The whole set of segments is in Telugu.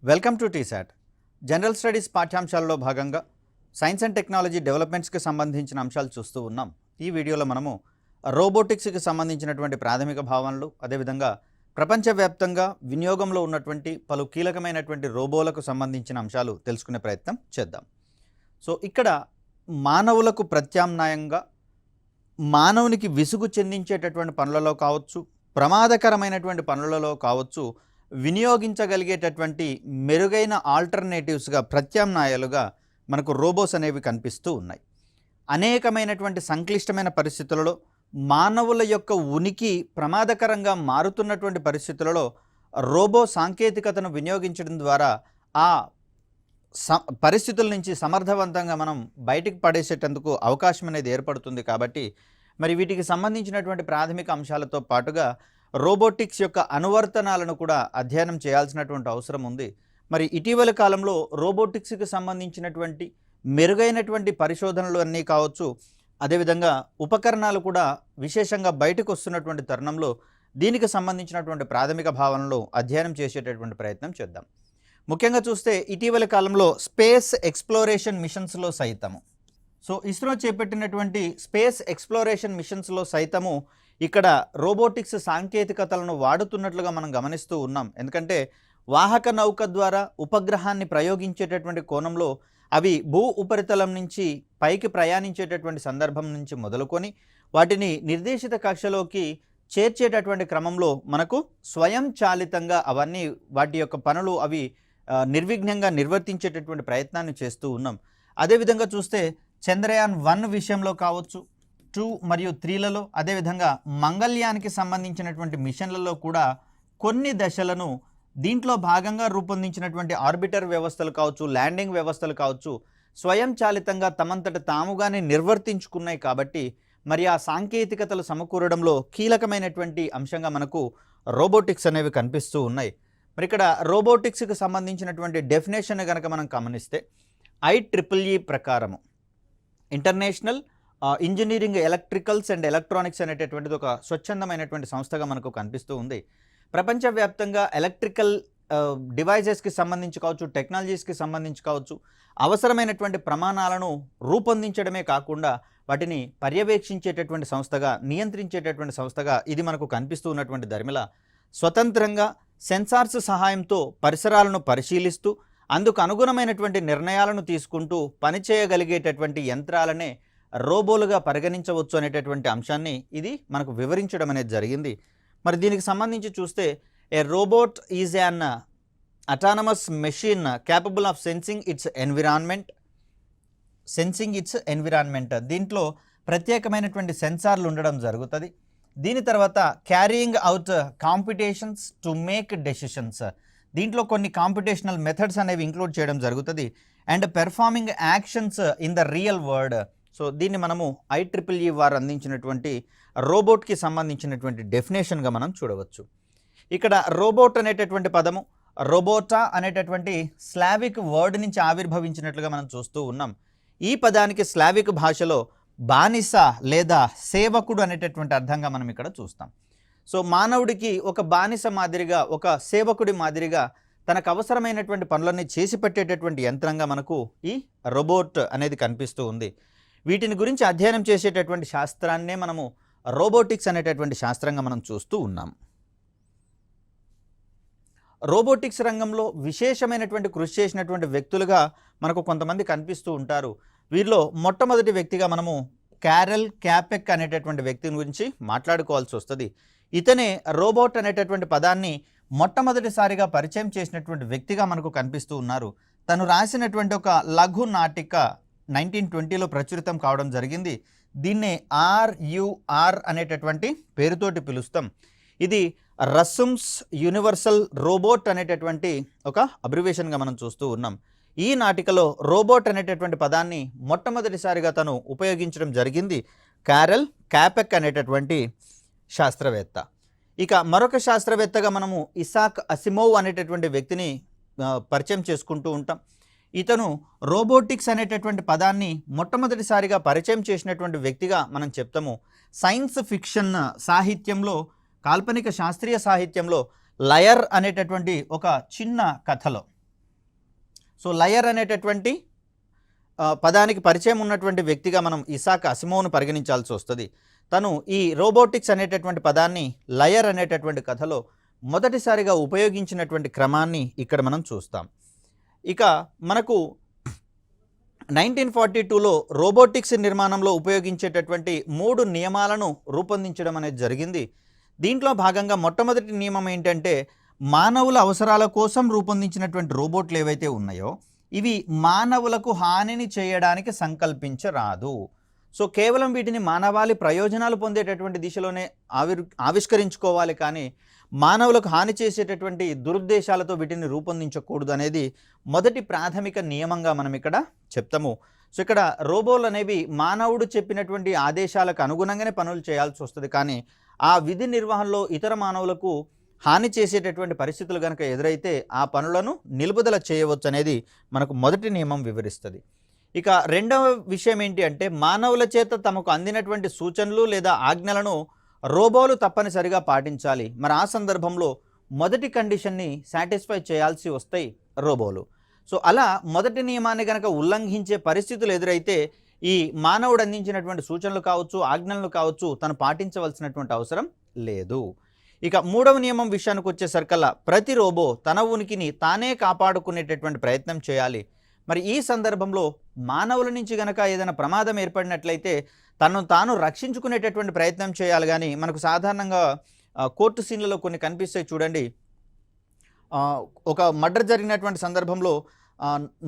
Welcome to TSAT. General studies పాఠ్యాంశాలలో భాగంగా సైన్స్ అండ్ టెక్నాలజీ డెవలప్మెంట్స్కి సంబంధించిన అంశాలు చూస్తూ ఉన్నాం. ఈ వీడియోలో మనము రోబోటిక్స్కి సంబంధించినటువంటి ప్రాథమిక భావనలు, అదేవిధంగా ప్రపంచవ్యాప్తంగా వినియోగంలో ఉన్నటువంటి పలు కీలకమైనటువంటి రోబోలకు సంబంధించిన అంశాలు తెలుసుకునే ప్రయత్నం చేద్దాం. సో ఇక్కడ మానవులకు ప్రత్యామ్నాయంగా మానవునికి విసుగు చెందించేటటువంటి పనులలో కావచ్చు, ప్రమాదకరమైనటువంటి పనులలో కావచ్చు, వినియోగించగలిగేటటువంటి మెరుగైన ఆల్టర్నేటివ్స్గా, ప్రత్యామ్నాయాలుగా మనకు రోబోస్ అనేవి కనిపిస్తూ ఉన్నాయి. అనేకమైనటువంటి సంక్లిష్టమైన పరిస్థితులలో మానవుల యొక్క ఉనికి ప్రమాదకరంగా మారుతున్నటువంటి పరిస్థితులలో రోబో సాంకేతికతను వినియోగించడం ద్వారా ఆ పరిస్థితుల నుంచి సమర్థవంతంగా మనం బయటికి పడేసేటందుకు అవకాశం అనేది ఏర్పడుతుంది. కాబట్టి మరి వీటికి సంబంధించినటువంటి ప్రాథమిక అంశాలతో పాటుగా రోబోటిక్స్ యొక్క అనువర్తనాలను కూడా అధ్యయనం చేయాల్సినటువంటి అవసరం ఉంది. మరి ఇటీవల కాలంలో రోబోటిక్స్కి సంబంధించినటువంటి మెరుగైనటువంటి పరిశోధనలు అన్నీ కావచ్చు, అదేవిధంగా ఉపకరణాలు కూడా విశేషంగా బయటకు వస్తున్నటువంటి తరుణంలో దీనికి సంబంధించినటువంటి ప్రాథమిక భావనలు అధ్యయనం చేసేటటువంటి ప్రయత్నం చేద్దాం. ముఖ్యంగా చూస్తే ఇటీవల కాలంలో స్పేస్ ఎక్స్ప్లోరేషన్ మిషన్స్లో సైతము ఇస్రో చేపట్టినటువంటి స్పేస్ ఎక్స్ప్లోరేషన్ మిషన్స్లో సైతము ఇక్కడ రోబోటిక్స్ సాంకేతికతలను వాడుతున్నట్లుగా మనం గమనిస్తూ ఉన్నాం. ఎందుకంటే వాహక నౌక ద్వారా ఉపగ్రహాన్ని ప్రయోగించేటటువంటి కోణంలో అవి భూ ఉపరితలం నుంచి పైకి ప్రయాణించేటటువంటి సందర్భం నుంచి మొదలుకొని వాటిని నిర్దేశిత కక్షలోకి చేర్చేటటువంటి క్రమంలో మనకు స్వయంచాలితంగా అవన్నీ వాటి యొక్క పనులు అవి నిర్విఘ్నంగా నిర్వర్తించేటటువంటి ప్రయత్నాన్ని చేస్తూ ఉన్నాం. అదేవిధంగా చూస్తే చంద్రయాన్ 1 విషయంలో కావచ్చు, 2 మరియు 3లలో, అదేవిధంగా మంగళయానికి సంబంధించినటువంటి మిషన్లలో కూడా కొన్ని దశలను దీంట్లో భాగంగా రూపొందించినటువంటి ఆర్బిటర్ వ్యవస్థలు కావచ్చు, ల్యాండింగ్ వ్యవస్థలు కావచ్చు, స్వయంచాలితంగా తమంతట తాముగానే నిర్వర్తించుకున్నాయి. కాబట్టి మరి ఆ సాంకేతికతలు సమకూరడంలో కీలకమైనటువంటి అంశంగా మనకు రోబోటిక్స్ అనేవి కనిపిస్తూ ఉన్నాయి. మరి ఇక్కడ రోబోటిక్స్కి సంబంధించినటువంటి డెఫినేషన్ కనుక మనం గమనిస్తే IEEE ప్రకారము international engineering electricals and electronics అనేటటువంటిది ఒక స్వచ్ఛందమైనటువంటి సంస్థగా మనకు కనిపిస్తూ ఉంది. ప్రపంచవ్యాప్తంగా ఎలక్ట్రికల్ డివైజెస్కి సంబంధించి కావచ్చు, టెక్నాలజీస్కి సంబంధించి కావచ్చు, అవసరమైనటువంటి ప్రమాణాలను రూపొందించడమే కాకుండా వాటిని పర్యవేక్షించేటటువంటి సంస్థగా, నియంత్రించేటటువంటి సంస్థగా ఇది మనకు కనిపిస్తూ ఉన్నటువంటి ధర్మిల స్వతంత్రంగా సెన్సార్స్ సహాయంతో పరిసరాలను పరిశీలిస్తూ అందుకు అనుగుణమైనటువంటి నిర్ణయాలను తీసుకుంటూ పనిచేయగలిగేటటువంటి యంత్రాలనే రోబోలుగా పరిగణించవచ్చు అనేటటువంటి అంశాన్ని ఇది మనకు వివరించడం అనేది జరిగింది. మరి దీనికి సంబంధించి చూస్తే a robot is an autonomous machine capable of sensing it's environment. దీంట్లో ప్రత్యేకమైనటువంటి సెన్సార్లు ఉండడం జరుగుతుంది. దీని తర్వాత carrying out competitions to make decisions, దీంట్లో కొన్ని కాంపిటేషనల్ మెథడ్స్ అనేవి ఇంక్లూడ్ చేయడం జరుగుతుంది. And performing actions in the real world. దీన్ని మనము IEEE వారు అందించినటువంటి రోబోట్కి సంబంధించినటువంటి డెఫినేషన్గా మనం చూడవచ్చు. ఇక్కడ రోబోట్ అనేటటువంటి పదము రోబోటా అనేటటువంటి స్లావిక్ వర్డ్ నుంచి ఆవిర్భవించినట్లుగా మనం చూస్తూ ఉన్నాం. ఈ పదానికి స్లావిక్ భాషలో బానిస లేదా సేవకుడు అనేటటువంటి అర్థంగా మనం ఇక్కడ చూస్తాం. మానవుడికి ఒక బానిస మాదిరిగా, ఒక సేవకుడి మాదిరిగా తనకు అవసరమైనటువంటి పనులన్నీ చేసి పెట్టేటటువంటి యంత్రంగా మనకు ఈ రోబోట్ అనేది కనిపిస్తూ ఉంది. వీటిని గురించి అధ్యయనం చేసేటటువంటి శాస్త్రాన్నే మనము రోబోటిక్స్ అనేటటువంటి శాస్త్రంగా మనం చూస్తూ ఉన్నాం. రోబోటిక్స్ రంగంలో విశేషమైనటువంటి కృషి చేసినటువంటి వ్యక్తులుగా మనకు కొంతమంది కనిపిస్తూ ఉంటారు. వీరిలో మొట్టమొదటి వ్యక్తిగా మనము క్యారెల్ క్యాపెక్ అనేటటువంటి వ్యక్తిని గురించి మాట్లాడుకోవాల్సి వస్తుంది. ఇతనే రోబోట్ అనేటటువంటి పదాన్ని మొట్టమొదటిసారిగా పరిచయం చేసినటువంటి వ్యక్తిగా మనకు కనిపిస్తూ ఉన్నారు. తను రాసినటువంటి ఒక లఘు నాటిక 1920లో ప్రచురితం కావడం జరిగింది. దీన్నే RUR అనేటటువంటి పేరుతోటి పిలుస్తాం. ఇది రస్సుమ్స్ యూనివర్సల్ రోబోట్ అనేటటువంటి ఒక అబ్రివేషన్గా మనం చూస్తూ ఉన్నాం. ఈ నాటికలో రోబోట్ అనేటటువంటి పదాన్ని మొట్టమొదటిసారిగా తను ఉపయోగించడం జరిగింది క్యారెల్ క్యాపెక్ అనేటటువంటి శాస్త్రవేత్త. ఇక మరొక శాస్త్రవేత్తగా మనము ఇసాక్ అసిమోవ్ అనేటటువంటి వ్యక్తిని పరిచయం చేసుకుంటూ ఉంటాం. ఇతను రోబోటిక్స్ అనేటటువంటి పదాన్ని మొట్టమొదటిసారిగా పరిచయం చేసినటువంటి వ్యక్తిగా మనం చెప్తాము. సైన్స్ ఫిక్షన్ సాహిత్యంలో, కాల్పనిక శాస్త్రీయ సాహిత్యంలో లయర్ అనేటటువంటి ఒక చిన్న కథలో సో లయర్ అనేటటువంటి పదానికి పరిచయం ఉన్నటువంటి వ్యక్తిగా మనం ఇసాక్ అసిమోవ్ను పరిగణించాల్సి వస్తుంది. తను ఈ రోబోటిక్స్ అనేటటువంటి పదాన్ని లయర్ అనేటటువంటి కథలో మొదటిసారిగా ఉపయోగించినటువంటి క్రమాన్ని ఇక్కడ మనం చూస్తాం. ఇక మనకు 1942లో రోబోటిక్స్ నిర్మాణంలో ఉపయోగించేటటువంటి 3 నియమాలను రూపొందించడం అనేది జరిగింది. దీంట్లో భాగంగా మొట్టమొదటి నియమం ఏంటంటే, మానవుల అవసరాల కోసం రూపొందించినటువంటి రోబోట్లు ఏవైతే ఉన్నాయో ఇవి మానవులకు హానిని చేయడానికి సంకల్పించరాదు. సో కేవలం వీటిని మానవాళి ప్రయోజనాలు పొందేటటువంటి దిశలోనే ఆవిష్కరించుకోవాలి, కానీ మానవులకు హాని చేసేటటువంటి దురుద్దేశాలతో వీటిని రూపొందించకూడదు అనేది మొదటి ప్రాథమిక నియమంగా మనం ఇక్కడ చెప్తాము. సో ఇక్కడ రోబోలు అనేవి మానవుడు చెప్పినటువంటి ఆదేశాలకు అనుగుణంగానే పనులు చేయాల్సి వస్తుంది, కానీ ఆ విధి నిర్వహణలో ఇతర మానవులకు హాని చేసేటటువంటి పరిస్థితులు కనుక ఎదురైతే ఆ పనులను నిలుపుదల చేయవచ్చు అనేది మనకు మొదటి నియమం వివరిస్తుంది. ఇక రెండవ విషయం ఏంటి అంటే, మానవుల చేత తమకు అందినటువంటి సూచనలు లేదా ఆజ్ఞలను రోబోలు తప్పనిసరిగా పాటించాలి. మరి ఆ సందర్భంలో మొదటి కండిషన్ని సాటిస్ఫై చేయాల్సి వస్తాయి రోబోలు. సో అలా మొదటి నియమాన్ని కనుక ఉల్లంఘించే పరిస్థితులు ఎదురైతే ఈ మానవుడు అందించినటువంటి సూచనలు కావచ్చు, ఆజ్ఞలను కావచ్చు, తను పాటించవలసినటువంటి అవసరం లేదు. ఇక మూడవ నియమం విషయానికి వచ్చేసరికల్లా ప్రతి రోబో తన ఉనికిని తానే కాపాడుకునేటటువంటి ప్రయత్నం చేయాలి. మరి ఈ సందర్భంలో మానవుల నుంచి గనక ఏదైనా ప్రమాదం ఏర్పడినట్లయితే తనను తాను రక్షించుకునేటటువంటి ప్రయత్నం చేయాలి. కానీ మనకు సాధారణంగా కోర్టు సీన్లలో కొన్ని కనిపిస్తాయి చూడండి. ఒక మర్డర్ జరిగినటువంటి సందర్భంలో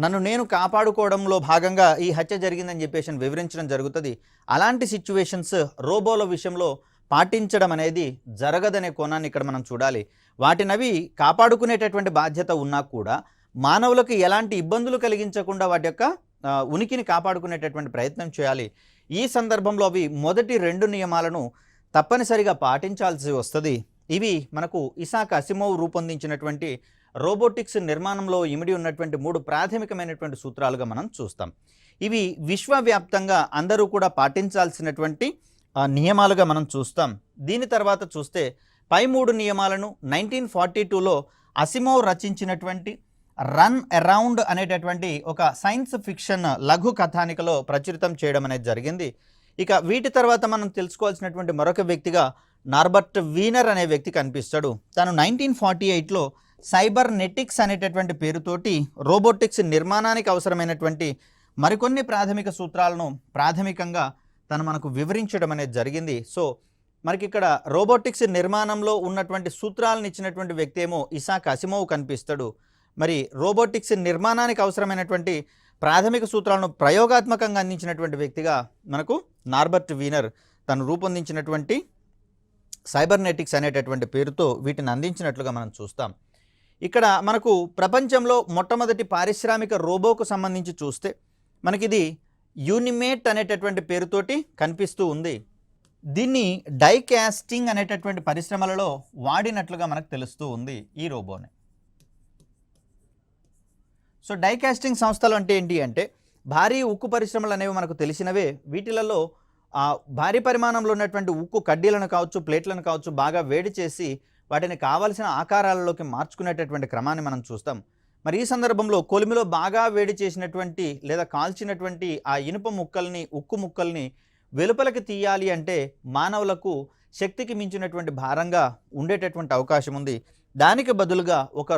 నన్ను నేను కాపాడుకోవడంలో భాగంగా ఈ హత్య జరిగిందని చెప్పేసి వివరించడం జరుగుతుంది. అలాంటి సిచ్యువేషన్స్ రోబోల విషయంలో పాటించడం అనేది జరగదనే కోణాన్ని ఇక్కడ మనం చూడాలి. వాటినవి కాపాడుకునేటటువంటి బాధ్యత ఉన్నా కూడా మానవులకు ఎలాంటి ఇబ్బందులు కలిగించకుండా వాటి యొక్క ఉనికిని కాపాడుకునేటటువంటి ప్రయత్నం చేయాలి. ఈ సందర్భంలో అవి మొదటి 2 నియమాలను తప్పనిసరిగా పాటించాల్సి వస్తుంది. ఇవి మనకు ఇసాక్ అసిమోవ్ రూపొందించినటువంటి రోబోటిక్స్ నిర్మాణంలో ఇమిడి ఉన్నటువంటి 3 ప్రాథమికమైనటువంటి సూత్రాలుగా మనం చూస్తాం. ఇవి విశ్వవ్యాప్తంగా అందరూ కూడా పాటించాల్సినటువంటి నియమాలుగా మనం చూస్తాం. దీని తర్వాత చూస్తే పై 3 నియమాలను 1942లో అసిమోవ్ రచించినటువంటి రన్ అరౌండ్ అనేటటువంటి ఒక సైన్స్ ఫిక్షన్ లఘు కథానికలో ప్రచురితం చేయడం అనేది జరిగింది. ఇక వీటి తర్వాత మనం తెలుసుకోవాల్సినటువంటి మరొక వ్యక్తిగా నార్బర్ట్ వీనర్ అనే వ్యక్తి కనిపిస్తాడు. తను 1948లో సైబర్నెటిక్స్ అనేటటువంటి పేరుతోటి రోబోటిక్స్ నిర్మాణానికి అవసరమైనటువంటి మరికొన్ని ప్రాథమిక సూత్రాలను ప్రాథమికంగా తను మనకు వివరించడం అనేది జరిగింది. సో మనకి ఇక్కడ రోబోటిక్స్ నిర్మాణంలో ఉన్నటువంటి సూత్రాలను ఇచ్చినటువంటి వ్యక్తి ఏమో ఇసాక్ అసిమోవ్ కనిపిస్తాడు. మరి రోబోటిక్స్ నిర్మాణానికి అవసరమైనటువంటి ప్రాథమిక సూత్రాలను ప్రయోగాత్మకంగా అందించినటువంటి వ్యక్తిగా మనకు నార్బర్ట్ వీనర్ తను రూపొందించినటువంటి సైబర్నెటిక్స్ అనేటటువంటి పేరుతో వీటిని అందించినట్లుగా మనం చూస్తాం. ఇక్కడ మనకు ప్రపంచంలో మొట్టమొదటి పారిశ్రామిక రోబోకు సంబంధించి చూస్తే మనకిది యూనిమేట్ అనేటటువంటి పేరుతోటి కనిపిస్తూ ఉంది. దీన్ని డై కాస్టింగ్ అనేటటువంటి పరిశ్రమలలో వాడినట్లుగా మనకు తెలుస్తూ ఉంది ఈ రోబోని. సో డై కాస్టింగ్ సంస్థలు అంటే ఏంటి అంటే, భారీ ఉక్కు పరిశ్రమలు అనేవి మనకు తెలిసినవే. వీటిలలో భారీ పరిమాణంలో ఉన్నటువంటి ఉక్కు కడ్డీలను కావచ్చు, ప్లేట్లను కావచ్చు బాగా వేడి చేసి వాటిని కావలసిన ఆకారాలలోకి మార్చుకునేటటువంటి క్రమాన్ని మనం చూస్తాం. మరి ఈ సందర్భంలో కొలిమిలో బాగా వేడి చేసినటువంటి లేదా కాల్చినటువంటి ఆ ఇనుప ముక్కల్ని, ఉక్కు ముక్కల్ని వెలుపలకి తీయాలి అంటే మానవులకు శక్తికి మించినటువంటి భారంగా ఉండేటటువంటి అవకాశం ఉంది. దానికి బదులుగా ఒక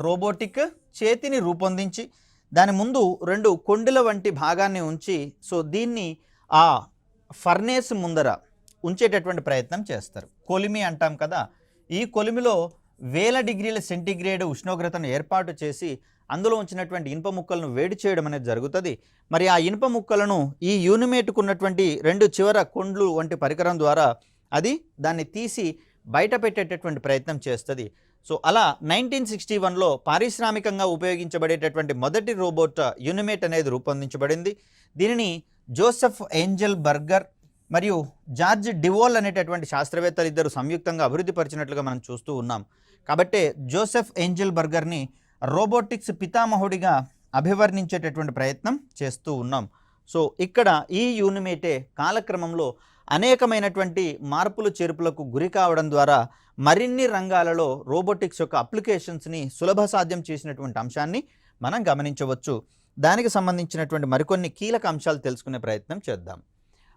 రోబోటిక్ చేతిని రూపొందించి దాని ముందు 2 కొండల వంటి భాగాన్ని ఉంచి సో దీన్ని ఆ ఫర్నేస్ ముందర ఉంచేటటువంటి ప్రయత్నం చేస్తారు. కొలిమి అంటాం కదా, ఈ కొలిమిలో 1000 డిగ్రీల సెంటీగ్రేడ్ ఉష్ణోగ్రతను ఏర్పాటు చేసి అందులో ఉంచినటువంటి ఇనుప ముక్కలను వేడి చేయడం అనేది జరుగుతుంది. మరి ఆ ఇనుప ముక్కలను ఈ యూనిమేట్కున్నటువంటి 2 చివర కొండ్లు వంటి పరికరం ద్వారా అది దాన్ని తీసి బయట పెట్టేటటువంటి ప్రయత్నం చేస్తుంది. సో అలా 1961లో పారిశ్రామికంగా ఉపయోగించబడేటటువంటి మొదటి రోబోట్ యూనిమేట్ అనేది రూపొందించబడింది. దీనిని జోసెఫ్ ఏంజెల్ బర్గర్ మరియు జార్జ్ డివోల్ అనేటటువంటి శాస్త్రవేత్తలు ఇద్దరు సంయుక్తంగా అభివృద్ధి పరిచినట్లుగా మనం చూస్తూ ఉన్నాం. కాబట్టే జోసెఫ్ ఏంజెల్ బర్గర్ని రోబోటిక్స్ పితామహుడిగా అభివర్ణించేటటువంటి ప్రయత్నం చేస్తూ ఉన్నాం. సో ఇక్కడ ఈ యూనిమేటే కాలక్రమంలో అనేకమైనటువంటి మార్పులు చేర్పులకు గురి కావడం ద్వారా మరిన్ని రంగాలలో రోబోటిక్స్ యొక్క అప్లికేషన్స్ని సులభ సాధ్యం చేసినటువంటి అంశాన్ని మనం గమనించవచ్చు. దానికి సంబంధించినటువంటి మరికొన్ని కీలక అంశాలు తెలుసుకునే ప్రయత్నం చేద్దాం.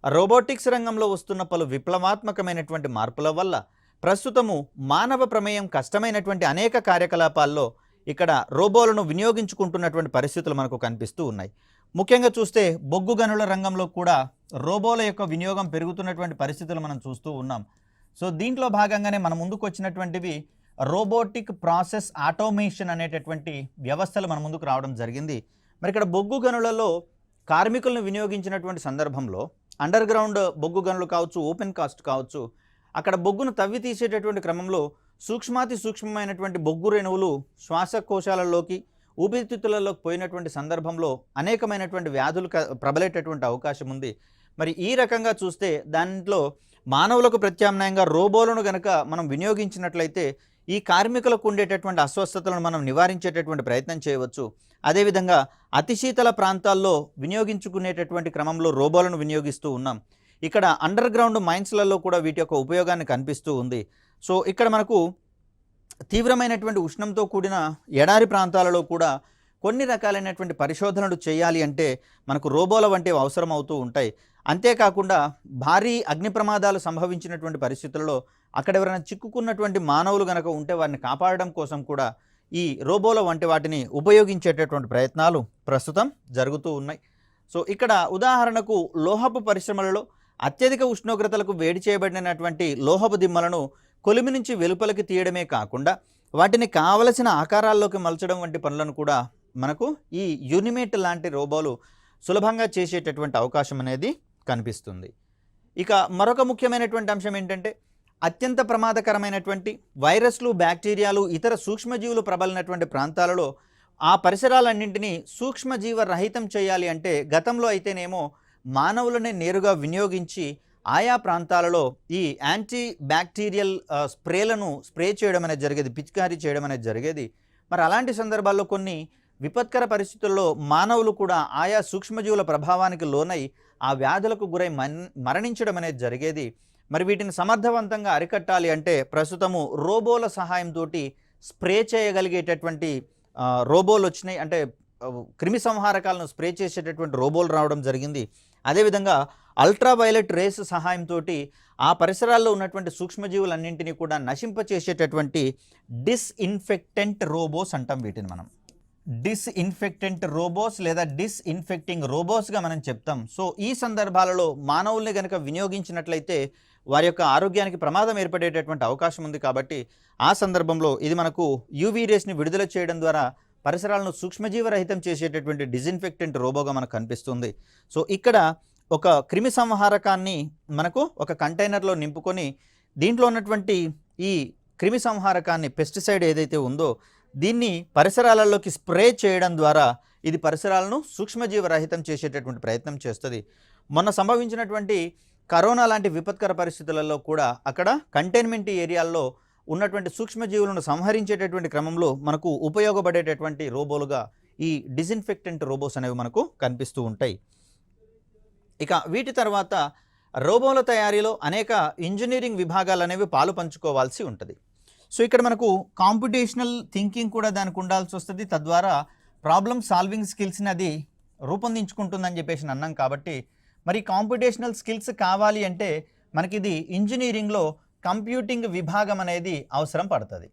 రోబోటిక్స్ రంగంలో వస్తున్న పలు విప్లవాత్మకమైనటువంటి మార్పుల వల్ల ప్రస్తుతము మానవ ప్రమేయం కష్టమైనటువంటి అనేక కార్యకలాపాల్లో ఇక్కడ రోబోలను వినియోగించుకుంటున్నటువంటి పరిస్థితులు మనకు కనిపిస్తూ ఉన్నాయి. ముఖ్యంగా చూస్తే బొగ్గు గనుల రంగంలో కూడా రోబోల యొక్క వినియోగం పెరుగుతున్నటువంటి పరిస్థితులు మనం చూస్తూ ఉన్నాం. సో దీంట్లో భాగంగానే మన ముందుకు వచ్చినటువంటివి రోబోటిక్ ప్రాసెస్ ఆటోమేషన్ అనేటటువంటి వ్యవస్థలు మన ముందుకు రావడం జరిగింది. మరి ఇక్కడ బొగ్గు గనులలో కార్మికులను వినియోగించినటువంటి సందర్భంలో అండర్ గ్రౌండ్ బొగ్గు గనులు కావచ్చు, ఓపెన్ కాస్ట్ కావచ్చు, అక్కడ బొగ్గును తవ్వి తీసేటటువంటి క్రమంలో సూక్ష్మాతి సూక్ష్మమైనటువంటి బొగ్గు రేణువులు శ్వాసకోశాలలోకి, ఊపిరితిత్తులలోకి పోయినటువంటి సందర్భంలో అనేకమైనటువంటి వ్యాధులు ప్రబలేటటువంటి అవకాశం ఉంది. మరి ఈ రకంగా చూస్తే దాంట్లో మానవులకు ప్రత్యామ్నాయంగా రోబోలను గనక మనం వినియోగించినట్లయితే ఈ కార్మికులకు ఉండేటటువంటి అస్వస్థతలను మనం నివారించేటటువంటి ప్రయత్నం చేయవచ్చు. అదేవిధంగా అతి శీతల ప్రాంతాల్లో వినియోగించుకునేటటువంటి క్రమంలో రోబోలను వినియోగిస్తూ ఉన్నాం. ఇక్కడ అండర్ గ్రౌండ్ మైన్స్లలో కూడా వీటి యొక్క ఉపయోగాన్ని కనిపిస్తూ ఉంది. సో ఇక్కడ మనకు తీవ్రమైనటువంటి ఉష్ణంతో కూడిన ఎడారి ప్రాంతాలలో కూడా కొన్ని రకాలైనటువంటి పరిశోధనలు చేయాలి అంటే మనకు రోబోల వంటివి అవసరం అవుతూ ఉంటాయి. అంతేకాకుండా భారీ అగ్ని ప్రమాదాలు సంభవించినటువంటి పరిస్థితుల్లో అక్కడ ఎవరైనా చిక్కుకున్నటువంటి మానవులు గనక ఉంటే వారిని కాపాడడం కోసం కూడా ఈ రోబోల వంటి వాటిని ఉపయోగించేటటువంటి ప్రయత్నాలు ప్రస్తుతం జరుగుతూ ఉన్నాయి. సో ఇక్కడ ఉదాహరణకు లోహపు పరిశ్రమలలో అత్యధిక ఉష్ణోగ్రతలకు వేడి చేయబడినటువంటి లోహపు దిమ్మలను కొలిమి నుంచి వెలుపలికి తీయడమే కాకుండా వాటిని కావలసిన ఆకారాల్లోకి మలచడం వంటి పనులను కూడా మనకు ఈ యూనిమేట్ లాంటి రోబోలు సులభంగా చేసేటటువంటి అవకాశం అనేది కనిపిస్తుంది. ఇక మరొక ముఖ్యమైనటువంటి అంశం ఏంటంటే అత్యంత ప్రమాదకరమైనటువంటి వైరస్లు, బ్యాక్టీరియాలు, ఇతర సూక్ష్మజీవులు ప్రబలినటువంటి ప్రాంతాలలో ఆ పరిసరాలన్నింటినీ సూక్ష్మజీవ రహితం చేయాలి అంటే గతంలో అయితేనేమో మానవులనే నేరుగా వినియోగించి ఆయా ప్రాంతాలలో ఈ యాంటీ బ్యాక్టీరియల్ స్ప్రేలను స్ప్రే చేయడం అనేది జరిగేది, పిచికారీ చేయడం అనేది జరిగేది. మరి అలాంటి సందర్భాల్లో కొన్ని విపత్కర పరిస్థితుల్లో మానవులు కూడా ఆయా సూక్ష్మజీవుల ప్రభావానికి లోనై ఆ వ్యాధులకు గురై మరణించడం అనేది జరిగేది. మరి వీటిని సమర్థవంతంగా అరికట్టాలి అంటే ప్రస్తుతము రోబోల సహాయంతో స్ప్రే చేయగలిగేటటువంటి రోబోలు వచ్చినాయి. అంటే క్రిమి సంహారకాలను స్ప్రే చేసేటటువంటి రోబోలు రావడం జరిగింది. అదేవిధంగా అల్ట్రావైలెట్ రేస్ సహాయంతో ఆ పరిసరాల్లో ఉన్నటువంటి సూక్ష్మజీవులన్నింటినీ కూడా నశింపచేసేటటువంటి డిస్ఇన్ఫెక్టెంట్ రోబోస్ అంటాం వీటిని మనం. డిస్ఇన్ఫెక్టెంట్ రోబోస్ లేదా డిస్ఇన్ఫెక్టింగ్ రోబోస్గా మనం చెప్తాం. సో ఈ సందర్భాలలో మానవుల్ని కనుక వినియోగించినట్లయితే వారి యొక్క ఆరోగ్యానికి ప్రమాదం ఏర్పడేటటువంటి అవకాశం ఉంది. కాబట్టి ఆ సందర్భంలో ఇది మనకు యూవీ రేస్ని విడుదల చేయడం ద్వారా పరిసరాలను సూక్ష్మజీవరహితం చేసేటటువంటి డిస్ఇన్ఫెక్టెంట్ రోబోగా మనకు కనిపిస్తుంది. సో ఇక్కడ ఒక క్రిమి సంహారకాన్ని మనకు ఒక కంటైనర్లో నింపుకొని దీంట్లో ఉన్నటువంటి ఈ క్రిమి సంహారకాన్ని, పెస్టిసైడ్ ఏదైతే ఉందో దీన్ని పరిసరాలలోకి స్ప్రే చేయడం ద్వారా ఇది పరిసరాలను సూక్ష్మజీవరహితం చేసేటటువంటి ప్రయత్నం చేస్తుంది. మొన్న సంభవించినటువంటి కరోనా లాంటి విపత్కర పరిస్థితులలో కూడా అక్కడ కంటైన్మెంట్ ఏరియాల్లో ఉన్నటువంటి సూక్ష్మజీవులను సంహరించేటటువంటి క్రమంలో మనకు ఉపయోగపడేటటువంటి రోబోలుగా ఈ డిస్ఇన్ఫెక్టెంట్ రోబోస్ అనేవి మనకు కనిపిస్తూ ఉంటాయి. ఇక వీటి తర్వాత రోబోల తయారీలో అనేక ఇంజనీరింగ్ విభాగాలు అనేవి పాలు పంచుకోవాల్సి ఉంటుంది. సో ఇక్కడ మనకు కాంపిటేషనల్ థింకింగ్ కూడా దానికి ఉండాల్సి వస్తుంది. తద్వారా ప్రాబ్లమ్ సాల్వింగ్ స్కిల్స్ని అది రూపొందించుకుంటుందని చెప్పేసి అన్నాం. కాబట్టి మరి కాంపిటేషనల్ స్కిల్స్ కావాలి అంటే మనకి ఇది ఇంజనీరింగ్లో కంప్యూటింగ్ విభాగం అనేది అవసరం పడుతుంది.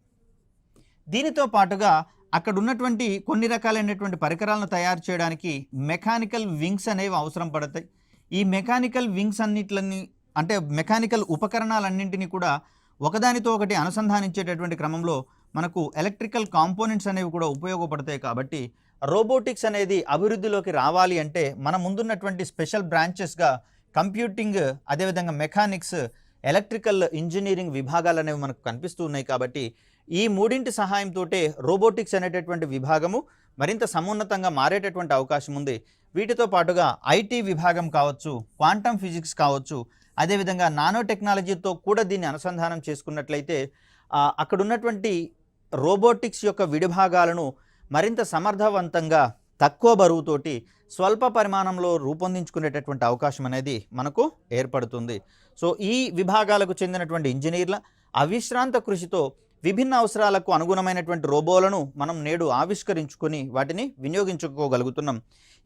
దీనితో పాటుగా అక్కడ ఉన్నటువంటి కొన్ని రకాలైనటువంటి పరికరాలను తయారు చేయడానికి మెకానికల్ వింగ్స్ అనేవి అవసరం పడతాయి. ఈ మెకానికల్ వింగ్స్ అన్నిటిని అంటే మెకానికల్ ఉపకరణాలన్నింటినీ కూడా ఒకదానితో ఒకటి అనుసంధానించేటటువంటి క్రమంలో మనకు ఎలక్ట్రికల్ కాంపోనెంట్స్ అనేవి కూడా ఉపయోగపడతాయి. కాబట్టి రోబోటిక్స్ అనేది అభివృద్ధిలోకి రావాలి అంటే మన ముందున్నటువంటి స్పెషల్ బ్రాంచెస్గా కంప్యూటింగ్, అదేవిధంగా మెకానిక్స్, ఎలక్ట్రికల్ ఇంజనీరింగ్ విభాగాలు అనేవి మనకు కనిపిస్తూ ఉన్నాయి. కాబట్టి ఈ మూడింటి సహాయంతో రోబోటిక్స్ అనేటటువంటి విభాగము మరింత సమున్నతంగా మారేటటువంటి అవకాశం ఉంది. వీటితో పాటుగా ఐటీ విభాగం కావచ్చు, క్వాంటమ్ ఫిజిక్స్ కావచ్చు, అదేవిధంగా నానో టెక్నాలజీతో కూడా దీన్ని అనుసంధానం చేసుకున్నట్లయితే అక్కడ ఉన్నటువంటి రోబోటిక్స్ యొక్క విడిభాగాలను మరింత సమర్థవంతంగా తక్కువ బరువుతోటి స్వల్ప పరిమాణంలో రూపొందించుకునేటటువంటి అవకాశం అనేది మనకు ఏర్పడుతుంది. సో ఈ విభాగాలకు చెందినటువంటి ఇంజనీర్ల అవిశ్రాంత కృషితో విభిన్న అవసరాలకు అనుగుణమైనటువంటి రోబోలను మనం నేడు ఆవిష్కరించుకొని వాటిని వినియోగించుకోగలుగుతున్నాం.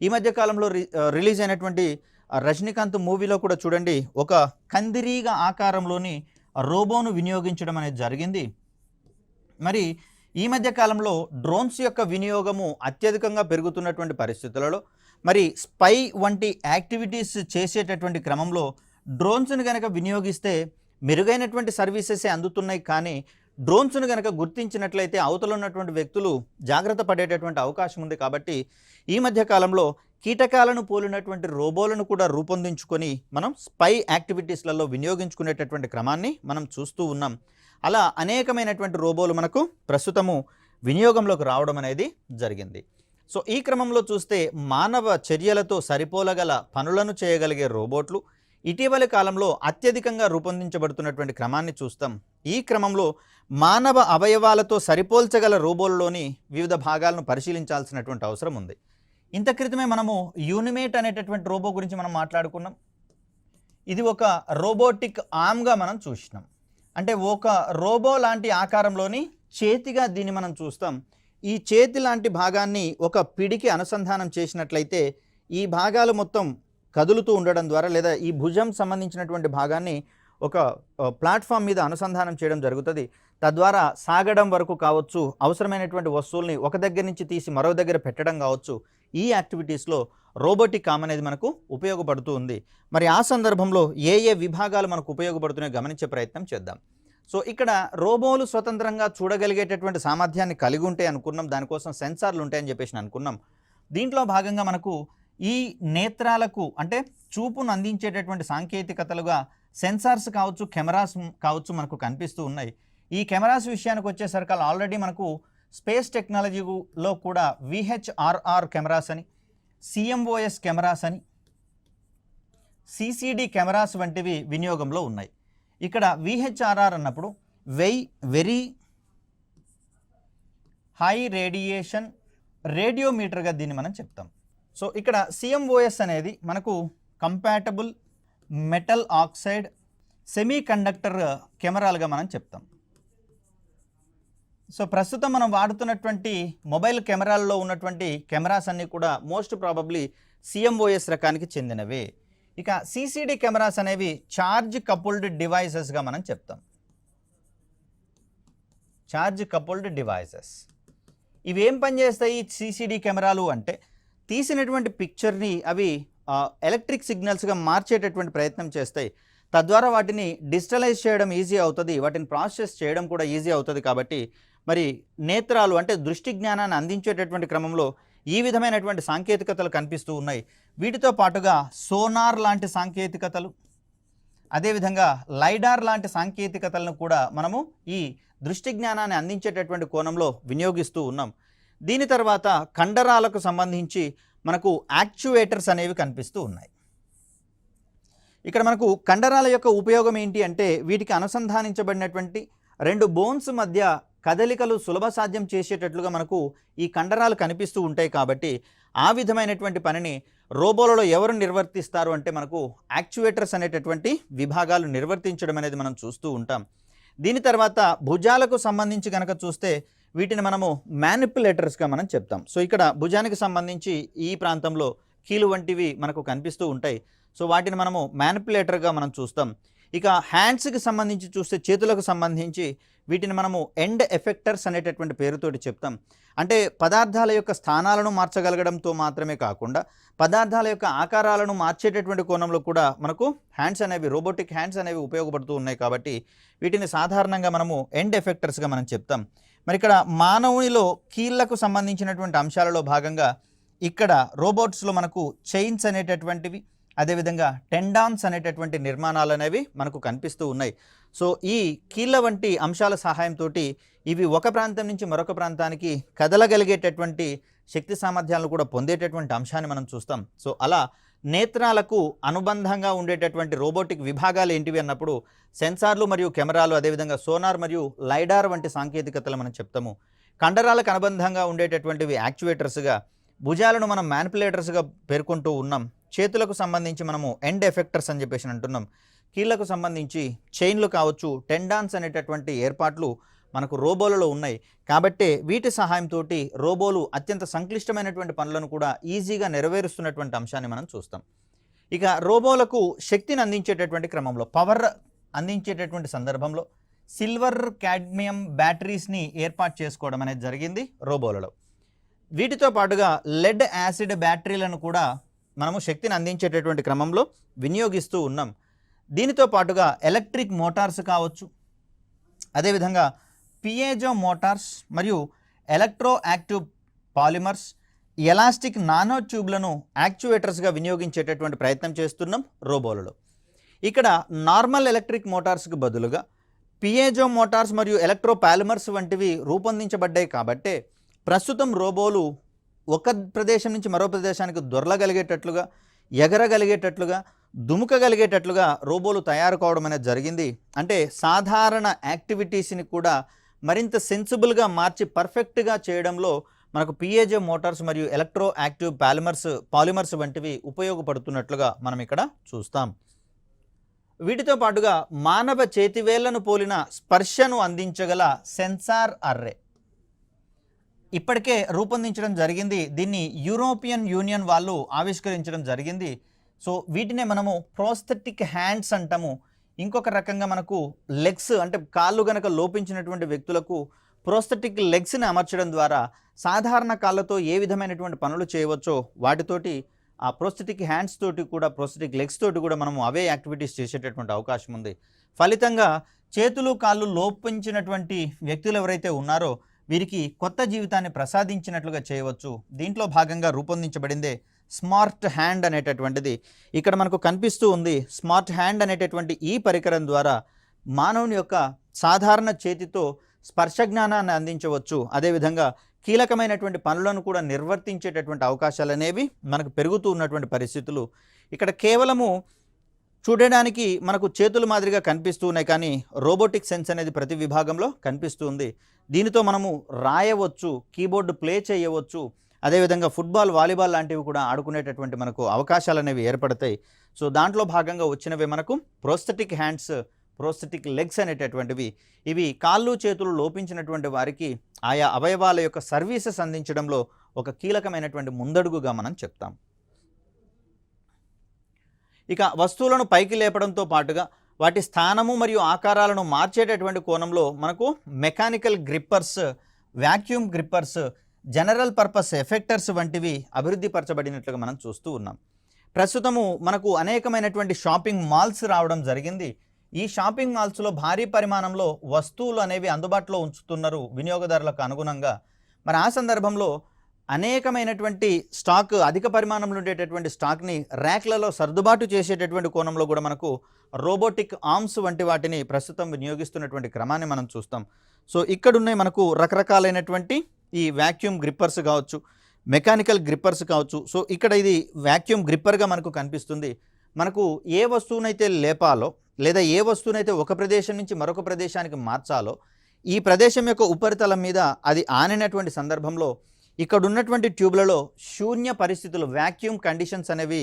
ఈ మధ్య కాలంలో రిలీజ్ అయినటువంటి రజనీకాంత్ మూవీలో కూడా చూడండి, ఒక కందిరీగ ఆకారంలోని రోబోను వినియోగించడం అనేది జరిగింది. మరి ఈ మధ్య కాలంలో డ్రోన్స్ యొక్క వినియోగము అత్యధికంగా పెరుగుతున్నటువంటి పరిస్థితులలో మరి స్పై వంటి యాక్టివిటీస్ చేసేటటువంటి క్రమంలో డ్రోన్స్ను కనుక వినియోగిస్తే మెరుగైనటువంటి సర్వీసెసే అందుతున్నాయి. కానీ డ్రోన్స్ను కనుక గుర్తించినట్లయితే అవతల ఉన్నటువంటి వ్యక్తులు జాగ్రత్త పడేటటువంటి అవకాశం ఉంది. కాబట్టి ఈ మధ్య కాలంలో కీటకాలను పోలినటువంటి రోబోలను కూడా రూపొందించుకొని మనం స్పై యాక్టివిటీస్లలో వినియోగించుకునేటటువంటి క్రమాన్ని మనం చూస్తూ ఉన్నాం. అలా అనేకమైనటువంటి రోబోలు మనకు ప్రస్తుతము వినియోగంలోకి రావడం అనేది జరిగింది. సో ఈ క్రమంలో చూస్తే మానవ చర్యలతో సరిపోలగల పనులను చేయగలిగే రోబోట్లు ఇటీవలి కాలంలో అత్యధికంగా రూపొందించబడుతున్నటువంటి క్రమాన్ని చూస్తాం. ఈ క్రమంలో మానవ అవయవాలతో సరిపోల్చగల రోబోల్లోని వివిధ భాగాలను పరిశీలించాల్సినటువంటి అవసరం ఉంది. ఇంత క్రితమే మనము యూనిమేట్ అనేటటువంటి రోబో గురించి మనం మాట్లాడుకున్నాం. ఇది ఒక రోబోటిక్ ఆర్మ్గా మనం చూసినాం. అంటే ఒక రోబో లాంటి ఆకారంలోని చేతిగా దీన్ని మనం చూస్తాం. ఈ చేతి లాంటి భాగాన్ని ఒక పిడికి అనుసంధానం చేసినట్లయితే ఈ భాగాలు మొత్తం కదులుతూ ఉండడం ద్వారా లేదా ఈ భుజం సంబంధించినటువంటి భాగాన్ని ఒక ప్లాట్ఫామ్ మీద అనుసంధానం చేయడం జరుగుతుంది. తద్వారా సాగడం వరకు కావచ్చు, అవసరమైనటువంటి వస్తువుల్ని ఒక దగ్గర నుంచి తీసి మరో దగ్గర పెట్టడం కావచ్చు, ఈ యాక్టివిటీస్లో రోబోటిక్ ఆర్మ్ అనేది మనకు ఉపయోగపడుతూ ఉంది. మరి ఆ సందర్భంలో ఏ ఏ విభాగాలు మనకు ఉపయోగపడుతున్నాయో గమనించే ప్రయత్నం చేద్దాం. సో ఇక్కడ రోబోలు స్వతంత్రంగా చూడగలిగేటటువంటి సామర్థ్యాన్ని కలిగి ఉంటే అనుకున్నాం, దానికోసం సెన్సార్లు ఉంటాయని చెప్పేసి అనుకున్నాం. దీంట్లో భాగంగా మనకు ఈ నేత్రాలకు అంటే చూపును అందించేటటువంటి సాంకేతికతలుగా సెన్సార్స్ కావచ్చు, కెమెరాస్ కావచ్చు మనకు కనిపిస్తూ ఉన్నాయి. ఈ కెమెరాస్ విషయానికి వచ్చేసరికి ఆల్రెడీ మనకు స్పేస్ టెక్నాలజీలో కూడా VHRR కెమెరాస్ అని, CMOS కెమెరాస్ అని, CCD కెమెరాస్ వంటివి వినియోగంలో ఉన్నాయి. ఇక్కడ VHRR అన్నప్పుడు వెరీ హై రేడియేషన్ రేడియోమీటర్గా దీన్ని మనం చెప్తాం. సో ఇక్కడ CMOS అనేది మనకు compatible metal oxide semiconductor కెమెరాలుగా మనం చెప్తాం. సో ప్రస్తుతం మనం వాడుతున్నటువంటి మొబైల్ కెమెరాల్లో ఉన్నటువంటి కెమెరాస్ అన్నీ కూడా మోస్ట్ ప్రాబబ్లీ CMOS రకానికి చెందినవే. ఇక CCD కెమెరాస్ అనేవి ఛార్జ్ కపుల్డ్ డివైసెస్గా మనం చెప్తాం. ఛార్జ్ కపుల్డ్ డివైసెస్ ఇవి ఏం పనిచేస్తాయి? CCD కెమెరాలు అంటే తీసినటువంటి పిక్చర్ని అవి ఎలక్ట్రిక్ సిగ్నల్స్గా మార్చేటటువంటి ప్రయత్నం చేస్తాయి. తద్వారా వాటిని డిజిటలైజ్ చేయడం ఈజీ అవుతుంది, వాటిని ప్రాసెస్ చేయడం కూడా ఈజీ అవుతుంది. కాబట్టి మరి నేత్రాలు అంటే దృష్టి జ్ఞానాన్ని అందించేటటువంటి క్రమంలో ఈ విధమైనటువంటి సాంకేతికతలు కనిపిస్తూ ఉన్నాయి. వీటితో పాటుగా సోనార్ లాంటి సాంకేతికతలు, అదేవిధంగా లైడార్ లాంటి సాంకేతికతలను కూడా మనము ఈ దృష్టి జ్ఞానాన్ని అందించేటటువంటి కోణంలో వినియోగిస్తూ ఉన్నాం. దీని తర్వాత కండరాలకు సంబంధించి మనకు యాక్చువేటర్స్ అనేవి కనిపిస్తూ ఉన్నాయి. ఇక్కడ మనకు కండరాల యొక్క ఉపయోగం ఏంటి అంటే వీటికి అనుసంధానించబడినటువంటి రెండు బోన్స్ మధ్య కదలికలు సులభ సాధ్యం చేసేటట్లుగా మనకు ఈ కండరాలు కనిపిస్తూ ఉంటాయి. కాబట్టి ఆ విధమైనటువంటి పనిని రోబోలలో ఎవరు నిర్వర్తిస్తారు అంటే మనకు యాక్చువేటర్స్ అనేటటువంటి విభాగాలు నిర్వర్తించడం అనేది మనం చూస్తూ ఉంటాం. దీని తర్వాత భుజాలకు సంబంధించి కనుక చూస్తే వీటిని మనము మ్యానిపులేటర్స్గా మనం చెప్తాం. సో ఇక్కడ భుజానికి సంబంధించి ఈ ప్రాంతంలో కీలు వంటివి మనకు కనిపిస్తూ ఉంటాయి. సో వాటిని మనము మ్యానిపులేటర్గా మనం చూస్తాం. ఇక హ్యాండ్స్కి సంబంధించి చూస్తే చేతులకు సంబంధించి వీటిని మనము ఎండ్ ఎఫెక్టర్స్ అనేటటువంటి పేరుతోటి చెప్తాం. అంటే పదార్థాల యొక్క స్థానాలను మార్చగలగడంతో మాత్రమే కాకుండా పదార్థాల యొక్క ఆకారాలను మార్చేటటువంటి కోణంలో కూడా మనకు హ్యాండ్స్ అనేవి రోబోటిక్ హ్యాండ్స్ అనేవి ఉపయోగపడుతూ ఉన్నాయి. కాబట్టి వీటిని సాధారణంగా మనము ఎండ్ ఎఫెక్టర్స్గా మనం చెప్తాం. మరి ఇక్కడ మానవునిలో కీళ్లకు సంబంధించినటువంటి అంశాలలో భాగంగా ఇక్కడ రోబోట్స్లో మనకు చైన్స్ అనేటటువంటివి, అదేవిధంగా టెండాన్స్ అనేటటువంటి నిర్మాణాలు అనేవి మనకు కనిపిస్తూ ఉన్నాయి. సో ఈ కీళ్ళ వంటి అంశాల సహాయంతో ఇవి ఒక ప్రాంతం నుంచి మరొక ప్రాంతానికి కదలగలిగేటటువంటి శక్తి సామర్థ్యాలను కూడా పొందేటటువంటి అంశాన్ని మనం చూస్తాం. సో అలా నేత్రాలకు అనుబంధంగా ఉండేటటువంటి రోబోటిక్ విభాగాలు ఏంటివి అన్నప్పుడు సెన్సార్లు మరియు కెమెరాలు, అదేవిధంగా సోనార్ మరియు లైడార్ వంటి సాంకేతికతలు మనం చెప్తాము. కండరాలకు అనుబంధంగా ఉండేటటువంటివి యాక్చువేటర్స్గా, భుజాలను మనం మ్యానిపులేటర్స్గా పేర్కొంటూ ఉన్నాం. చేతులకు సంబంధించి మనము ఎండ్ ఎఫెక్టర్స్ అని చెప్పేసి అంటున్నాం. కీళ్ళకు సంబంధించి చైన్లు కావచ్చు, టెండాన్స్ అనేటటువంటి ఏర్పాట్లు మనకు రోబోలలో ఉన్నాయి. కాబట్టే వీటి సహాయంతో రోబోలు అత్యంత సంక్లిష్టమైనటువంటి పనులను కూడా ఈజీగా నెరవేరుస్తున్నటువంటి అంశాన్ని మనం చూస్తాం. ఇక రోబోలకు శక్తిని అందించేటటువంటి క్రమంలో, పవర్ అందించేటటువంటి సందర్భంలో సిల్వర్ కాడ్మియం బ్యాటరీస్ని ఏర్పాటు చేసుకోవడం అనేది జరిగింది రోబోలలో. వీటితో పాటుగా లెడ్ యాసిడ్ బ్యాటరీలను కూడా మనము శక్తిని అందించేటటువంటి క్రమంలో వినియోగిస్తూ ఉన్నాం. దీనితో పాటుగా ఎలక్ట్రిక్ మోటార్స్ కావచ్చు, అదేవిధంగా పియేజో మోటార్స్ మరియు electro active polymers, elastic nano ట్యూబ్లను యాక్చువేటర్స్గా వినియోగించేటటువంటి ప్రయత్నం చేస్తున్నాం రోబోలలో. ఇక్కడ నార్మల్ ఎలక్ట్రిక్ మోటార్స్కి బదులుగా పియేజో మోటార్స్ మరియు ఎలక్ట్రో పాలిమర్స్ వంటివి రూపొందించబడ్డాయి. కాబట్టే ప్రస్తుతం రోబోలు ఒక ప్రదేశం నుంచి మరో ప్రదేశానికి దొరలగలిగేటట్లుగా, ఎగరగలిగేటట్లుగా, దుముకగలిగేటట్లుగా రోబోలు తయారు కావడం అనేది జరిగింది. అంటే సాధారణ యాక్టివిటీస్ని కూడా మరింత సెన్సిబుల్గా మార్చి పర్ఫెక్ట్గా చేయడంలో మనకు పిఏజే మోటార్స్ మరియు ఎలక్ట్రో యాక్టివ్ పాలిమర్స్ వంటివి ఉపయోగపడుతున్నట్లుగా మనం ఇక్కడ చూస్తాం. వీటితో పాటుగా మానవ చేతివేళ్లను పోలిన స్పర్శను అందించగల సెన్సార్ అర్రే ఇప్పటికే రూపొందించడం జరిగింది. దీన్ని యూరోపియన్ యూనియన్ వాళ్ళు ఆవిష్కరించడం జరిగింది. సో వీటినే మనము ప్రోస్థెటిక్ హ్యాండ్స్ అంటాము. ఇంకొక రకంగా మనకు లెగ్స్, అంటే కాళ్ళు గనక లోపించినటువంటి వ్యక్తులకు ప్రోస్థెటిక్ లెగ్స్ని అమర్చడం ద్వారా సాధారణ కాళ్ళతో ఏ విధమైనటువంటి పనులు చేయవచ్చో వాటితోటి ఆ ప్రోస్థెటిక్ హ్యాండ్స్ తోటి కూడా, ప్రోస్థెటిక్ లెగ్స్ తోటి కూడా మనము అవే యాక్టివిటీస్ చేసేటటువంటి అవకాశం ఉంది. ఫలితంగా చేతులు కాళ్ళు లోపించినటువంటి వ్యక్తులు ఎవరైతే ఉన్నారో వీరికి కొత్త జీవితాన్ని ప్రసాదించినట్లుగా చేయవచ్చు. దీంట్లో భాగంగా రూపొందించబడిందే స్మార్ట్ హ్యాండ్ అనేటటువంటిది. ఇక్కడ మనకు కనిపిస్తూ ఉంది. స్మార్ట్ హ్యాండ్ అనేటటువంటి ఈ పరికరం ద్వారా మానవుని యొక్క సాధారణ చేతితో స్పర్శ జ్ఞానాన్ని అందించవచ్చు. అదేవిధంగా కీలకమైనటువంటి పనులను కూడా నిర్వర్తించేటటువంటి అవకాశాలు అనేవి మనకు పెరుగుతూ ఉన్నటువంటి పరిస్థితులు. ఇక్కడ కేవలము చూడడానికి మనకు చేతుల మాదిరిగా కనిపిస్తూ ఉన్నాయి, కానీ రోబోటిక్ సెన్స్ అనేది ప్రతి విభాగంలో కనిపిస్తుంది. దీనితో మనము రాయవచ్చు, కీబోర్డు ప్లే చేయవచ్చు, అదేవిధంగా ఫుట్బాల్, వాలీబాల్ లాంటివి కూడా ఆడుకునేటటువంటి మనకు అవకాశాలు అనేవి ఏర్పడతాయి. సో దాంట్లో భాగంగా వచ్చినవే మనకు ప్రోస్థెటిక్ హ్యాండ్స్, ప్రోస్థెటిక్ లెగ్స్ అనేటటువంటివి. ఇవి కాళ్ళు చేతులు లోపించినటువంటి వారికి ఆయా అవయవాల యొక్క సర్వీసెస్ అందించడంలో ఒక కీలకమైనటువంటి ముందడుగుగా మనం చెప్తాం. ఇక వస్తువులను పైకి లేపడంతో పాటుగా వాటి స్థానము మరియు ఆకారాలను మార్చేటటువంటి కోణంలో మనకు mechanical grippers, vacuum grippers, general purpose effectors వంటివి అభివృద్ధి పరచబడినట్లుగా మనం చూస్తూ ఉన్నాం. ప్రస్తుతము మనకు అనేకమైనటువంటి షాపింగ్ మాల్స్ రావడం జరిగింది. ఈ షాపింగ్ మాల్స్లో భారీ పరిమాణంలో వస్తువులు అనేవి అందుబాటులో ఉంచుతున్నారు వినియోగదారులకు అనుగుణంగా. మరి ఆ సందర్భంలో అనేకమైనటువంటి స్టాక్, అధిక పరిమాణంలో ఉండేటటువంటి స్టాక్ని ర్యాక్లలో సర్దుబాటు చేసేటటువంటి కోణంలో కూడా మనకు రోబోటిక్ ఆర్మ్స్ వంటి వాటిని ప్రస్తుతం వినియోగిస్తున్నటువంటి క్రమాన్ని మనం చూస్తాం. సో ఇక్కడున్నాయి మనకు రకరకాలైనటువంటి ఈ వ్యాక్యూమ్ గ్రిప్పర్స్ కావచ్చు, మెకానికల్ గ్రిప్పర్స్ కావచ్చు. సో ఇక్కడ ఇది వ్యాక్యూమ్ గ్రిప్పర్గా మనకు కనిపిస్తుంది. మనకు ఏ వస్తువునైతే లేపాలో లేదా ఏ వస్తువునైతే ఒక ప్రదేశం నుంచి మరొక ప్రదేశానికి మార్చాలో, ఈ ప్రదేశం యొక్క ఉపరితలం మీద అది ఆనినటువంటి సందర్భంలో ఇక్కడ ఉన్నటువంటి ట్యూబ్లలో శూన్య పరిస్థితులు, వ్యాక్యూమ్ కండిషన్స్ అనేవి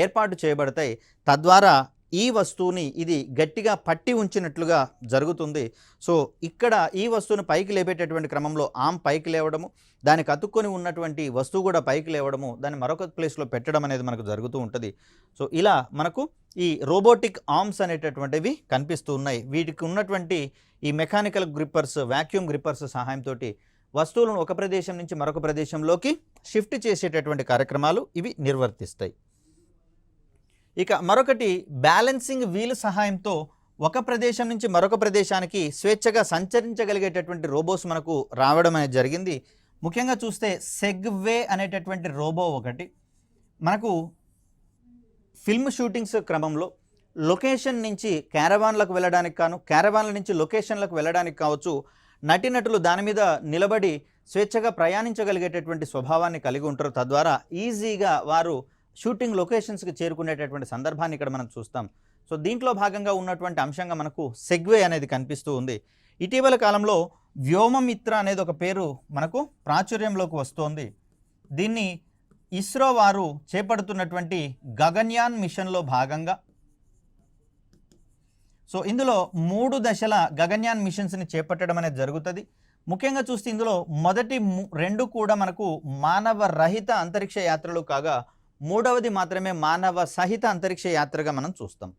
ఏర్పాటు చేయబడతాయి. తద్వారా ఈ వస్తువుని ఇది గట్టిగా పట్టి ఉంచినట్లుగా జరుగుతుంది. సో ఇక్కడ ఈ వస్తువును పైకి లేపేటటువంటి క్రమంలో ఆర్మ్ పైకి లేవడము, దానికి అతుక్కొని ఉన్నటువంటి వస్తువు కూడా పైకి లేవడము, దాన్ని మరొక ప్లేస్లో పెట్టడం అనేది మనకు జరుగుతూ ఉంటుంది. సో ఇలా మనకు ఈ రోబోటిక్ ఆర్మ్స్ అనేటటువంటివి కనిపిస్తూ ఉన్నాయి. వీటికి ఉన్నటువంటి ఈ మెకానికల్ గ్రిప్పర్స్, వ్యాక్యూమ్ గ్రిప్పర్స్ సహాయంతో వస్తువులను ఒక ప్రదేశం నుంచి మరొక ప్రదేశంలోకి షిఫ్ట్ చేసేటటువంటి కార్యక్రమాలు ఇవి నిర్వర్తిస్తాయి. ఇక మరొకటి బ్యాలెన్సింగ్ వీల్ సహాయంతో ఒక ప్రదేశం నుంచి మరొక ప్రదేశానికి స్వేచ్ఛగా సంచరించగలిగేటటువంటి రోబోస్ మనకు రావడం అనేది జరిగింది. ముఖ్యంగా చూస్తే సెగ్వే అనేటటువంటి రోబో ఒకటి మనకు ఫిల్మ్ షూటింగ్స్ క్రమంలో లొకేషన్ నుంచి క్యారవాన్లకు వెళ్ళడానికి కాను, క్యారవాన్ల నుంచి లొకేషన్లకు వెళ్ళడానికి కావచ్చు, నటీనటులు దాని మీద నిలబడి స్వేచ్ఛగా ప్రయాణించగలిగేటటువంటి స్వభావాన్ని కలిగి ఉంటారు. తద్వారా ఈజీగా వారు షూటింగ్ లొకేషన్స్కి చేరుకునేటటువంటి సందర్భాన్ని ఇక్కడ మనం చూస్తాం. సో దీంట్లో భాగంగా ఉన్నటువంటి అంశంగా మనకు సెగ్వే అనేది కనిపిస్తూ ఉంది. ఇటీవల కాలంలో వ్యోమమిత్ర అనేది ఒక పేరు మనకు ప్రాచుర్యంలోకి వస్తోంది. దీన్ని ఇస్రో వారు చేపడుతున్నటువంటి గగన్యాన్ మిషన్లో భాగంగా సో ఇందులో 3 దశల గగన్యాన్ మిషన్స్ని చేపట్టడం అనేది జరుగుతుంది. ముఖ్యంగా చూస్తే ఇందులో మొదటి 2 కూడా మనకు మానవ రహిత అంతరిక్ష యాత్రలు కాగా మూడవది మాత్రమే మానవ సహిత అంతరిక్ష యాత్రగా మనం చూస్తాం.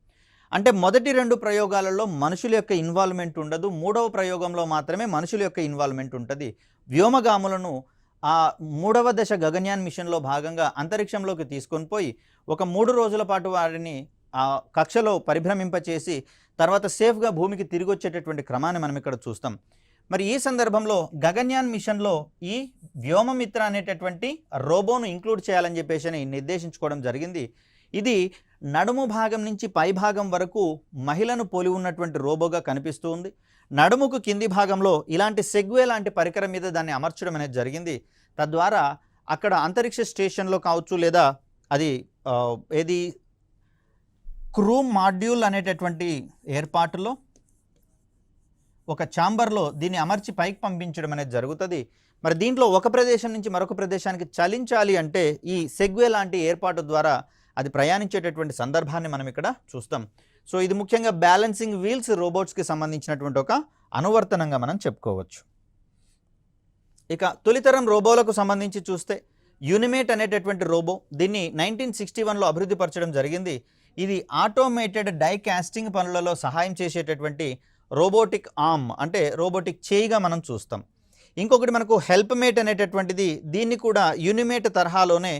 అంటే మొదటి 2 ప్రయోగాలలో మనుషుల యొక్క ఇన్వాల్వ్మెంట్ ఉండదు, మూడవ ప్రయోగంలో మాత్రమే మనుషుల యొక్క ఇన్వాల్వ్మెంట్ ఉంటుంది. వ్యోమగాములను ఆ 3వ దశ గగన్యాన్ మిషన్లో భాగంగా అంతరిక్షంలోకి తీసుకొని పోయి ఒక 3 రోజుల పాటు వారిని ఆ కక్షలో పరిభ్రమింపచేసి తర్వాత సేఫ్గా భూమికి తిరిగి వచ్చేటటువంటి క్రమాన్ని మనం ఇక్కడ చూస్తాం. మరి ఈ సందర్భంలో గగన్యాన్ మిషన్లో ఈ వ్యోమమిత్ర అనేటటువంటి రోబోను ఇంక్లూడ్ చేయాలని చెప్పేసి నిర్దేశించుకోవడం జరిగింది. ఇది నడుము భాగం నుంచి పై భాగం వరకు మహిళను పోలి ఉన్నటువంటి రోబోగా కనిపిస్తూ ఉంది. నడుముకు కింది భాగంలో ఇలాంటి సెగ్వే లాంటి పరికరం మీద దాన్ని అమర్చడం అనేది జరిగింది. తద్వారా అక్కడ అంతరిక్ష స్టేషన్లో కావచ్చు లేదా అది ఏది క్రూ మాడ్యూల్ అనేటటువంటి ఏర్పాటులో ఒక ఛాంబర్లో దీన్ని అమర్చి పైకి పంపించడం అనేది జరుగుతుంది. మరి దీంట్లో ఒక ప్రదేశం నుంచి మరొక ప్రదేశానికి చలించాలి అంటే ఈ సెగ్వే లాంటి ఏర్పాటు ద్వారా అది ప్రయాణించేటటువంటి సందర్భాన్ని మనం ఇక్కడ చూస్తాం. సో ఇది ముఖ్యంగా బ్యాలెన్సింగ్ వీల్స్ రోబోట్స్కి సంబంధించినటువంటి ఒక అనువర్తనంగా మనం చెప్పుకోవచ్చు. ఇక తొలితరం రోబోలకు సంబంధించి చూస్తే యూనిమేట్ అనేటటువంటి రోబో దీన్ని 1961లో అభివృద్ధి పరచడం జరిగింది. ఇది ఆటోమేటెడ్ డై కాస్టింగ్ పనులలో సహాయం చేసేటటువంటి రోబోటిక్ ఆర్మ్ అంటే రోబోటిక్ చేయిగా మనం చూస్తాం. ఇంకొకటి మనకు హెల్ప్ మేట్ అనేటటువంటిది దీన్ని కూడా యూనిమేట్ తరహాలోనే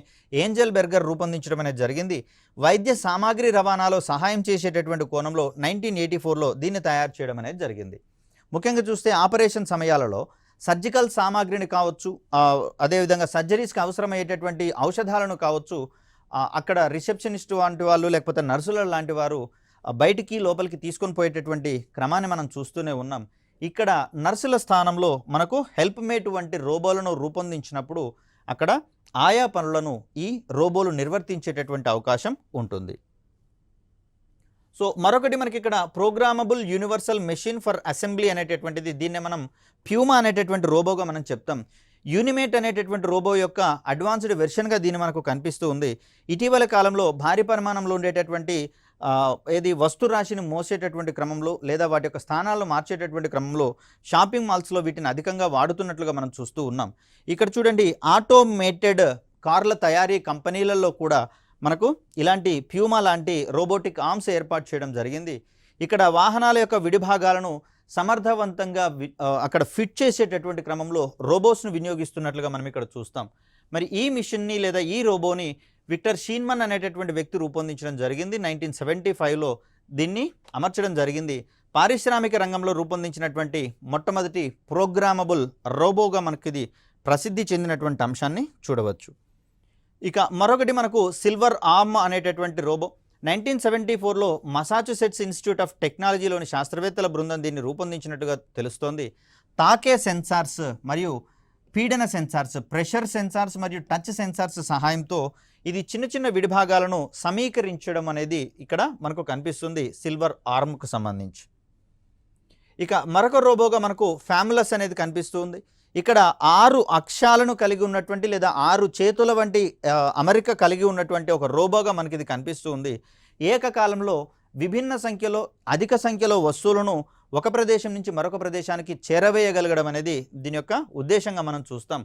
ఏంజల్ బెర్గర్ రూపొందించడం అనేది జరిగింది. వైద్య సామాగ్రి రవాణాలో సహాయం చేసేటటువంటి కోణంలో 1984లో దీన్ని తయారు చేయడం అనేది జరిగింది. ముఖ్యంగా చూస్తే ఆపరేషన్ సమయాలలో సర్జికల్ సామాగ్రిని కావచ్చు, అదేవిధంగా సర్జరీస్కి అవసరమయ్యేటటువంటి ఔషధాలను కావచ్చు, అక్కడ రిసెప్షనిస్ట్ వంటి వాళ్ళు లేకపోతే నర్సుల లాంటి వారు బయటికి లోపలికి తీసుకొని పోయేటటువంటి క్రమాన్ని మనం చూస్తూనే ఉన్నాం. ఇక్కడ నర్సుల స్థానంలో మనకు హెల్ప్ మేట్ వంటి రోబోలను రూపొందించినప్పుడు అక్కడ ఆయా పనులను ఈ రోబోలు నిర్వర్తించేటటువంటి అవకాశం ఉంటుంది. సో మరొకటి మనకి ఇక్కడ programmable universal machine for assembly అనేటటువంటిది దీన్ని మనం ప్యూమా అనేటటువంటి రోబోగా మనం చెప్తాం. యూనిమేట్ అనేటటువంటి రోబో యొక్క అడ్వాన్స్డ్ వెర్షన్గా దీన్ని మనకు కనిపిస్తూ ఉంది. ఇటీవల కాలంలో భారీ పరిమాణంలో ఉండేటటువంటి ఏది వస్తు రాశిని మోసేటటువంటి క్రమంలో లేదా వాటి యొక్క స్థానాలను మార్చేటటువంటి క్రమంలో షాపింగ్ మాల్స్లో వీటిని అధికంగా వాడుతున్నట్లుగా మనం చూస్తూ ఉన్నాం. ఇక్కడ చూడండి, ఆటోమేటెడ్ కార్ల తయారీ కంపెనీలలో కూడా మనకు ఇలాంటి ప్యూమా లాంటి రోబోటిక్ ఆర్మ్స్ ఏర్పాటు చేయడం జరిగింది. ఇక్కడ వాహనాల యొక్క విడిభాగాలను సమర్థవంతంగా అక్కడ ఫిట్ చేసేటటువంటి క్రమంలో రోబోస్ను వినియోగిస్తున్నట్లుగా మనం ఇక్కడ చూస్తాం. మరి ఈ మిషన్ని లేదా ఈ రోబోని విక్టర్ షీన్మన్ అనేటటువంటి వ్యక్తి రూపొందించడం జరిగింది. 1975లో దీన్ని అమర్చడం జరిగింది. పారిశ్రామిక రంగంలో రూపొందించినటువంటి మొట్టమొదటి ప్రోగ్రామబుల్ రోబోగా మనకి ఇది ప్రసిద్ధి చెందినటువంటి అంశాన్ని చూడవచ్చు. ఇక మరొకటి మనకు సిల్వర్ ఆర్మ్ అనేటటువంటి రోబో 1974లో మసాచుసెట్స్ ఇన్స్టిట్యూట్ ఆఫ్ టెక్నాలజీలోని శాస్త్రవేత్తల బృందం దీన్ని రూపొందించినట్టుగా తెలుస్తోంది. తాకే సెన్సార్స్ మరియు పీడన సెన్సార్స్, ప్రెషర్ సెన్సార్స్ మరియు టచ్ సెన్సార్స్ సహాయంతో ఇది చిన్న చిన్న విడిభాగాలను సమీకరించడం అనేది ఇక్కడ మనకు కనిపిస్తుంది సిల్వర్ ఆర్మ్కు సంబంధించి. ఇక మరొక రోబోగా మనకు ఫ్యాములస్ అనేది కనిపిస్తుంది. ఇక్కడ 6 అక్షాలను కలిగి ఉన్నటువంటి లేదా 6 చేతుల వంటి అమరిక కలిగి ఉన్నటువంటి ఒక రోబోగా మనకి ఇది కనిపిస్తుంది. ఏకకాలంలో విభిన్న సంఖ్యలో అధిక సంఖ్యలో వస్తువులను ఒక ప్రదేశం నుంచి మరొక ప్రదేశానికి చేరవేయగలగడం అనేది దీని యొక్క ఉద్దేశంగా మనం చూస్తాం.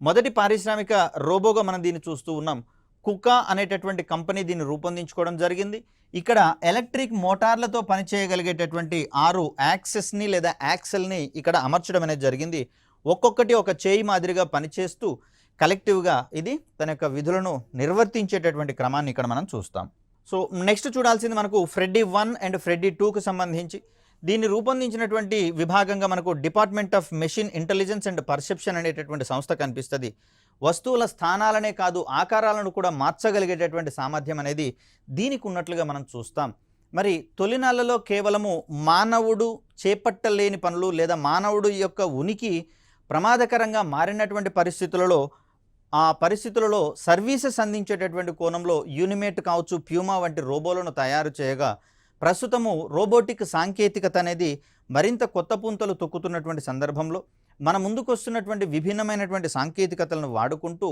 మొదటి పారిశ్రామిక రోబోగా మనం దీన్ని చూస్తూ ఉన్నాం. కుకా అనేటటువంటి కంపెనీ దీన్ని రూపొందించుకోవడం జరిగింది. ఇక్కడ ఎలక్ట్రిక్ మోటార్లతో పనిచేయగలిగేటటువంటి 6 యాక్సెస్ని లేదా యాక్సెల్ని ఇక్కడ అమర్చడం అనేది జరిగింది. ఒక్కొక్కటి ఒక చేయి మాదిరిగా పనిచేస్తూ కలెక్టివ్గా ఇది తన యొక్క విధులను నిర్వర్తించేటటువంటి క్రమాన్ని ఇక్కడ మనం చూస్తాం. సో నెక్స్ట్ చూడాల్సింది మనకు ఫ్రెడ్డీ 1 అండ్ ఫ్రెడ్డీ 2కు సంబంధించి దీన్ని రూపొందించినటువంటి విభాగంగా మనకు department of machine intelligence and perception అనేటటువంటి సంస్థ కనిపిస్తుంది. వస్తువుల స్థానాలనే కాదు ఆకారాలను కూడా మార్చగలిగేటటువంటి సామర్థ్యం అనేది దీనికి ఉన్నట్లుగా మనం చూస్తాం. మరి తొలినాళ్లలో కేవలము మానవుడు చేపట్టలేని పనులు లేదా మానవుడు యొక్క ఉనికి ప్రమాదకరంగా మారినటువంటి పరిస్థితులలో ఆ పరిస్థితులలో సర్వీసెస్ అందించేటటువంటి కోణంలో యూనిమేట్ కావచ్చు, ప్యూమా వంటి రోబోలను తయారు చేయగా ప్రస్తుతము రోబోటిక్ సాంకేతికత అనేది మరింత కొత్త పుంతలు తొక్కుతున్నటువంటి సందర్భంలో మన ముందుకు వస్తున్నటువంటి విభిన్నమైనటువంటి సాంకేతికతలను వాడుకుంటూ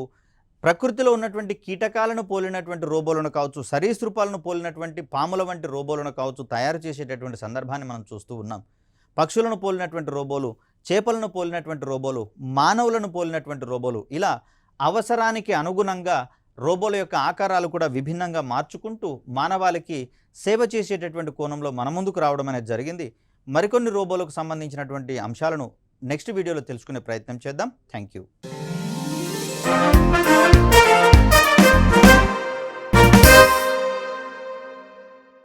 ప్రకృతిలో ఉన్నటువంటి కీటకాలను పోలినటువంటి రోబోలను కావచ్చు, సరీసృపాలను పోలినటువంటి పాముల వంటి రోబోలను కావచ్చు తయారు చేసేటటువంటి సందర్భాన్ని మనం చూస్తూ ఉన్నాం. పక్షులను పోలినటువంటి రోబోలు, చేపలను పోలినటువంటి రోబోలు, మానవులను పోలినటువంటి రోబోలు, ఇలా అవసరానికి అనుగుణంగా రోబోల యొక్క ఆకారాలు కూడా విభిన్నంగా మార్చుకుంటూ మానవాళికి సేవ చేసేటటువంటి కోణంలో మన ముందుకు రావడం అనేది జరిగింది. మరికొన్ని రోబోలకు సంబంధించినటువంటి అంశాలను నెక్స్ట్ వీడియోలో తెలుసుకునే ప్రయత్నం చేద్దాం. Thank you.